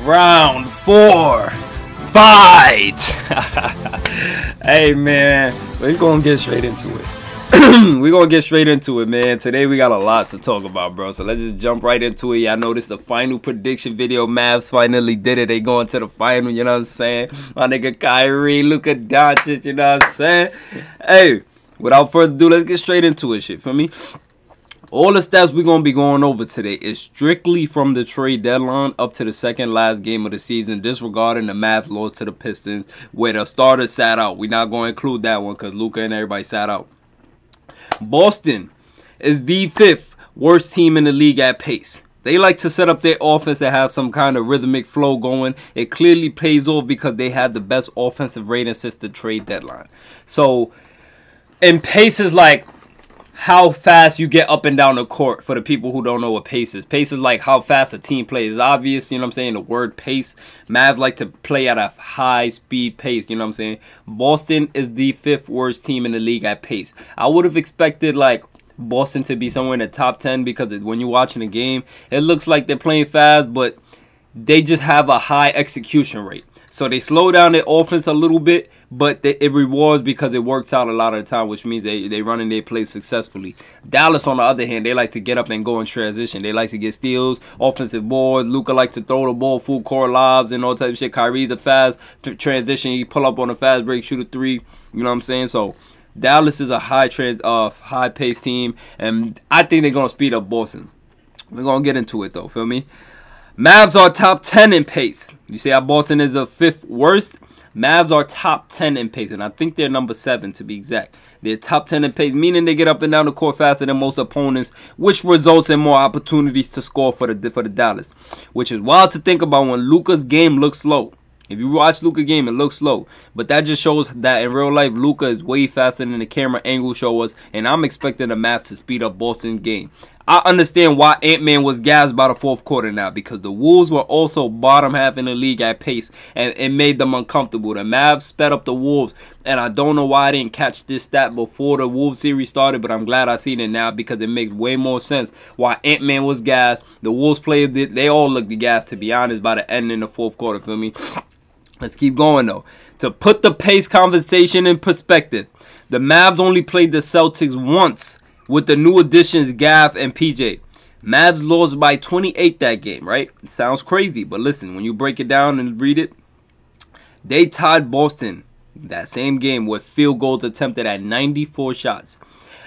Round 4. Fight! Hey, man. We're going to get straight into it. We're going to get straight into it, man. Today, we got a lot to talk about, bro. So, let's just jump right into it. Y'all know this is the final prediction video. Mavs finally did it. They going to the final, you know what I'm saying? My nigga Kyrie, Luka Doncic, you know what I'm saying? Hey, without further ado, let's get straight into it, shit, for me. All the stats we're going to be going over today is strictly from the trade deadline up to the second last game of the season, disregarding the Mavs loss to the Pistons, where the starters sat out. We're not going to include that one because Luka and everybody sat out. Boston is the 5th worst team in the league at pace. They like to set up their offense and have some kind of rhythmic flow going. It clearly pays off because they had the best offensive rating since the trade deadline. So, and pace is like how fast you get up and down the court. For the people who don't know what pace is. Pace is like how fast a team plays. It's obvious, you know what I'm saying, the word pace. Mavs like to play at a high speed pace, you know what I'm saying. Boston is the 5th worst team in the league at pace. I would have expected like Boston to be somewhere in the top 10 because when you're watching the game, it looks like they're playing fast, but they just have a high execution rate. So they slow down their offense a little bit, but it rewards because it works out a lot of the time, which means they running their plays successfully. Dallas, on the other hand, they like to get up and go in transition. They like to get steals, offensive boards. Luka likes to throw the ball, full court lobs, and all type of shit. Kyrie's a fast transition. He pull up on a fast break, shoot a three. You know what I'm saying? So Dallas is a high pace team, and I think they're gonna speed up Boston. We're gonna get into it though. Feel me? Mavs are top 10 in pace. You see how Boston is the 5th worst? Mavs are top 10 in pace, and I think they're number 7 to be exact. They're top 10 in pace, meaning they get up and down the court faster than most opponents, which results in more opportunities to score for the Dallas, which is wild to think about when Luka's game looks slow. If you watch Luka's game, it looks slow. But that just shows that in real life, Luka is way faster than the camera angle show us. And I'm expecting the Mavs to speed up Boston's game. I understand why Ant-Man was gassed by the 4th quarter now. Because the Wolves were also bottom half in the league at pace. And it made them uncomfortable. The Mavs sped up the Wolves. And I don't know why I didn't catch this stat before the Wolves series started. But I'm glad I seen it now because it makes way more sense why Ant-Man was gassed. The Wolves players, they all looked gassed, to be honest, by the end in the 4th quarter, feel me? Let's keep going, though. To put the pace conversation in perspective, the Mavs only played the Celtics once with the new additions Gaff and PJ. Mavs lost by 28 that game, right? It sounds crazy, but listen, when you break it down and read it, they tied Boston that same game with field goals attempted at 94 shots.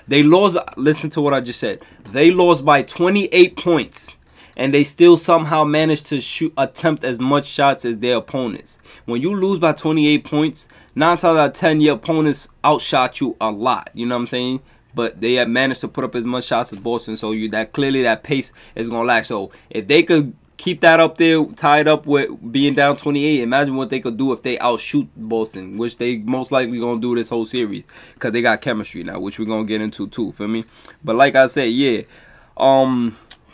They lost, listen to what I just said. They lost by 28 points. And they still somehow managed to attempt as much shots as their opponents. When you lose by 28 points, 9 times out of 10, your opponents outshot you a lot. You know what I'm saying? But they have managed to put up as much shots as Boston. So clearly that pace is going to lack. So if they could keep that up there, tied up with being down 28, imagine what they could do if they outshoot Boston, which they most likely going to do this whole series. Because they got chemistry now, which we're going to get into too, feel me? But like I said, yeah.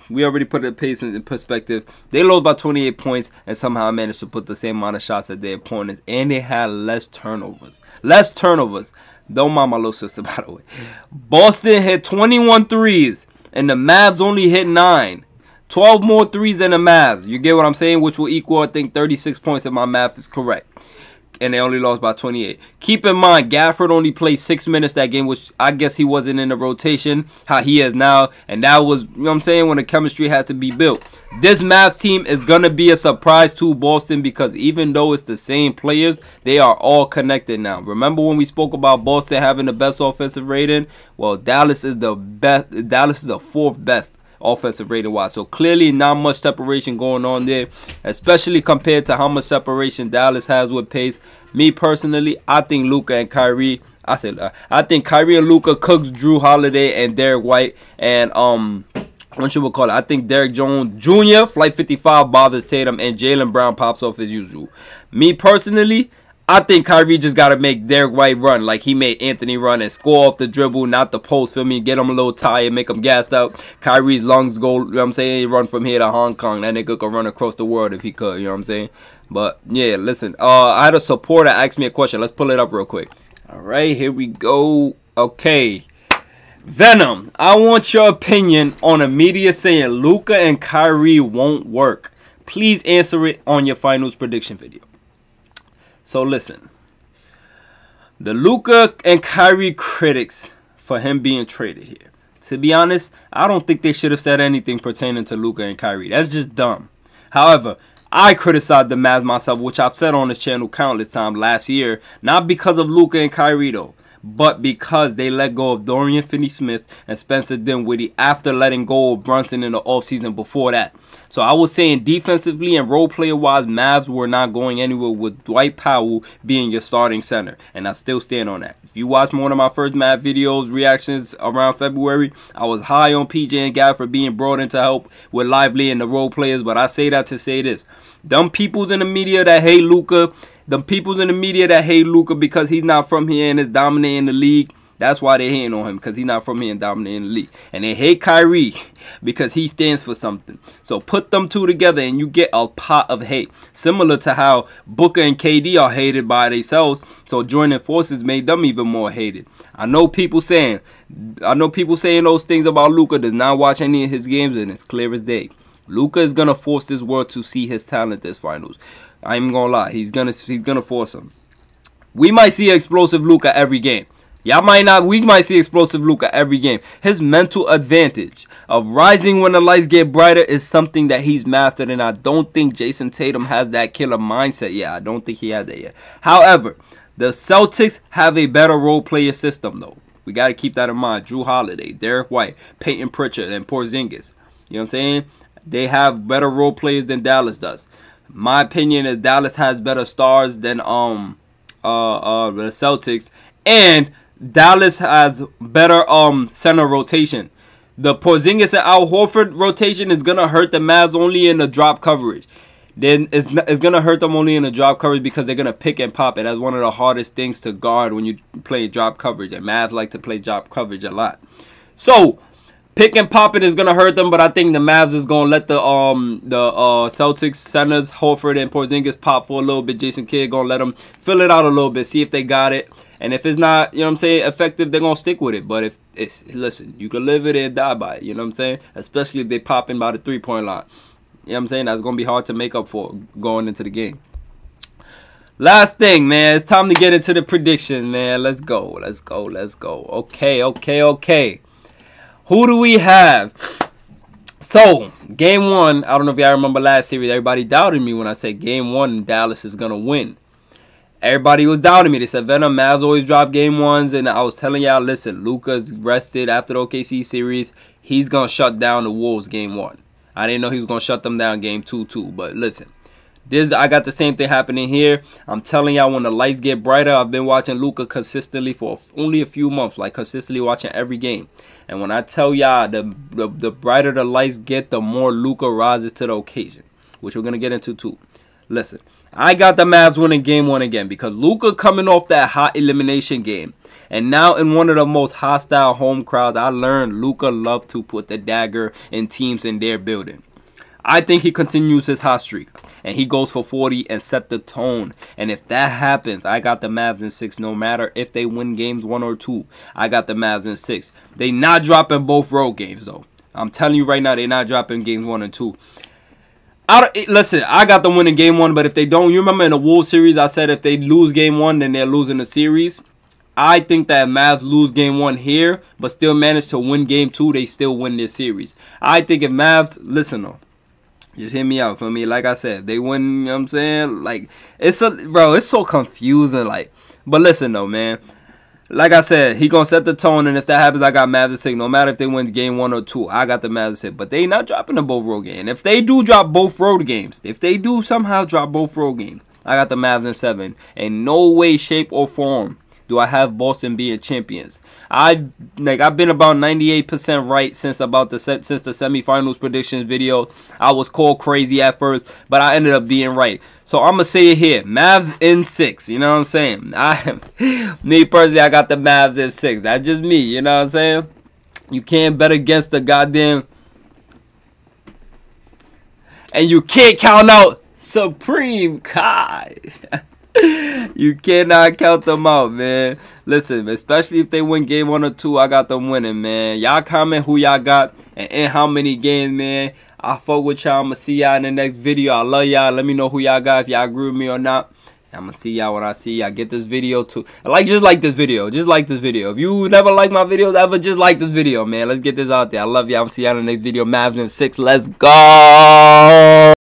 We already put the pace in perspective. They lost by 28 points and somehow managed to put the same amount of shots at their opponents. And they had less turnovers. Less turnovers. Don't mind my little sister, by the way. Boston hit 21 threes. And the Mavs only hit 9. 12 more threes than the Mavs. You get what I'm saying? Which will equal, I think, 36 points if my math is correct. And they only lost by 28. Keep in mind, Gafford only played 6 minutes that game, which I guess he wasn't in the rotation, how he is now. And that was, you know what I'm saying, when the chemistry had to be built. This Mavs team is going to be a surprise to Boston because even though it's the same players, they are all connected now. Remember when we spoke about Boston having the best offensive rating? Well, Dallas is the best. Dallas is the 4th best offensive rating wise. So clearly not much separation going on there, especially compared to how much separation Dallas has with pace. Me personally, I think Luka and Kyrie, I think Kyrie and Luka cooks Drew Holiday and Derek White, and what you would call it, I think Derek Jones Jr., Flight 55 bothers Tatum, and Jaylen Brown pops off as usual. Me personally, I think Kyrie just got to make Derek White run like he made Anthony run and score off the dribble, not the post, feel me? Get him a little tired, make him gassed out. Kyrie's lungs go, you know what I'm saying? He run from here to Hong Kong. That nigga could run across the world if he could, you know what I'm saying? But, yeah, listen. I had a supporter ask me a question. Let's pull it up real quick. All right, here we go. Okay. Venom, I want your opinion on the media saying Luka and Kyrie won't work. Please answer it on your finals prediction video. So listen, the Luka and Kyrie critics for him being traded here. To be honest, I don't think they should have said anything pertaining to Luka and Kyrie. That's just dumb. However, I criticized the Mavs myself, which I've said on this channel countless times last year, not because of Luka and Kyrie though, but because they let go of Dorian Finney-Smith and Spencer Dinwiddie after letting go of Brunson in the offseason before that. So I was saying defensively and role player wise, Mavs were not going anywhere with Dwight Powell being your starting center. And I still stand on that. If you watched one of my first Mav videos, reactions around February, I was high on PJ and Gafford being brought in to help with Lively and the role players. But I say that to say this. Them peoples in the media that hate Luka, because he's not from here and is dominating the league, that's why they hating on him, because he's not from here and dominating the league. And they hate Kyrie because he stands for something. So put them two together and you get a pot of hate. Similar to how Booker and KD are hated by themselves. So joining forces made them even more hated. I know people saying those things about Luka, does not watch any of his games, and it's clear as day. Luka is gonna force this world to see his talent this finals. I ain't gonna lie, he's gonna force him. We might see explosive Luka every game. Y'all might not. We might see explosive Luka every game. His mental advantage of rising when the lights get brighter is something that he's mastered, and I don't think Jason Tatum has that killer mindset yet. I don't think he has that yet. However, the Celtics have a better role player system though. We got to keep that in mind. Drew Holiday, Derek White, Peyton Pritchard, and Porzingis. You know what I'm saying? They have better role players than Dallas does. My opinion is Dallas has better stars than the Celtics, and Dallas has better center rotation. The Porzingis and Al Horford rotation is gonna hurt the Mavs only in the drop coverage. Then it's gonna hurt them only in the drop coverage because they're gonna pick and pop, and that's one of the hardest things to guard when you play drop coverage. And Mavs like to play drop coverage a lot. So pick and popping is gonna hurt them, but I think the Mavs is gonna let the Celtics centers Horford and Porzingis pop for a little bit. Jason Kidd gonna let them fill it out a little bit, see if they got it, and if it's not, you know what I'm saying, effective, they're gonna stick with it. But if it's, listen, you can live it and die by it, you know what I'm saying, especially if they pop in by the 3-point line. You know what I'm saying, that's gonna be hard to make up for going into the game. Last thing, man, it's time to get into the predictions, man. Let's go. Okay. Who do we have? So, game one, I don't know if y'all remember last series, everybody doubted me when I said game one, Dallas is going to win. Everybody was doubting me. They said Venom, Mavs always drop game ones, and I was telling y'all, listen, Luka's rested after the OKC series. He's going to shut down the Wolves game one. I didn't know he was going to shut them down game two too, but listen. I got the same thing happening here. I'm telling y'all, when the lights get brighter, I've been watching Luka consistently for only a few months, like consistently watching every game. And when I tell y'all, the brighter the lights get, the more Luka rises to the occasion, which we're going to get into too. Listen, I got the Mavs winning game one again because Luka coming off that hot elimination game. And now in one of the most hostile home crowds, I learned Luka loves to put the dagger in teams in their building. I think he continues his hot streak, and he goes for 40 and set the tone. And if that happens, I got the Mavs in 6. No matter if they win games 1 or 2, I got the Mavs in 6. They not dropping both road games, though. I'm telling you right now, they not dropping games 1 and 2. Listen, I got them winning game 1, but if they don't, you remember in the Wolves series, I said if they lose game 1, then they're losing the series. I think that Mavs lose game 1 here, but still manage to win game 2, they still win their series. I think if Mavs, listen though, just hear me out for me. Like I said, they win, you know what I'm saying? Like, it's so confusing. Like, but listen though, man. Like I said, he gonna set the tone, and if that happens, I got Mavs at 6. No matter if they win game 1 or 2, I got the Mavs at 6. But they not dropping the both road games. If they do drop both road games, I got the Mavs in 7. In no way, shape, or form do I have Boston being champions. I've been about 98% right since the semifinals predictions video. I was called crazy at first, but I ended up being right. So I'm gonna say it here: Mavs in 6. You know what I'm saying? Me personally, I got the Mavs in 6. That's just me. You know what I'm saying? You can't bet against the goddamn, and you can't count out Supreme Kai. You cannot count them out, man. Listen, especially if they win game 1 or 2, I got them winning, man. Y'all comment who y'all got and in how many games, man. I fuck with y'all. I'ma see y'all in the next video. I love y'all. Let me know who y'all got, if y'all agree with me or not. I'm gonna see y'all when I see y'all. Get this video too. Just like this video. Just like this video. If you never like my videos ever, just like this video, man. Let's get this out there. I love y'all. I'm see y'all in the next video. Mavs in 6. Let's go.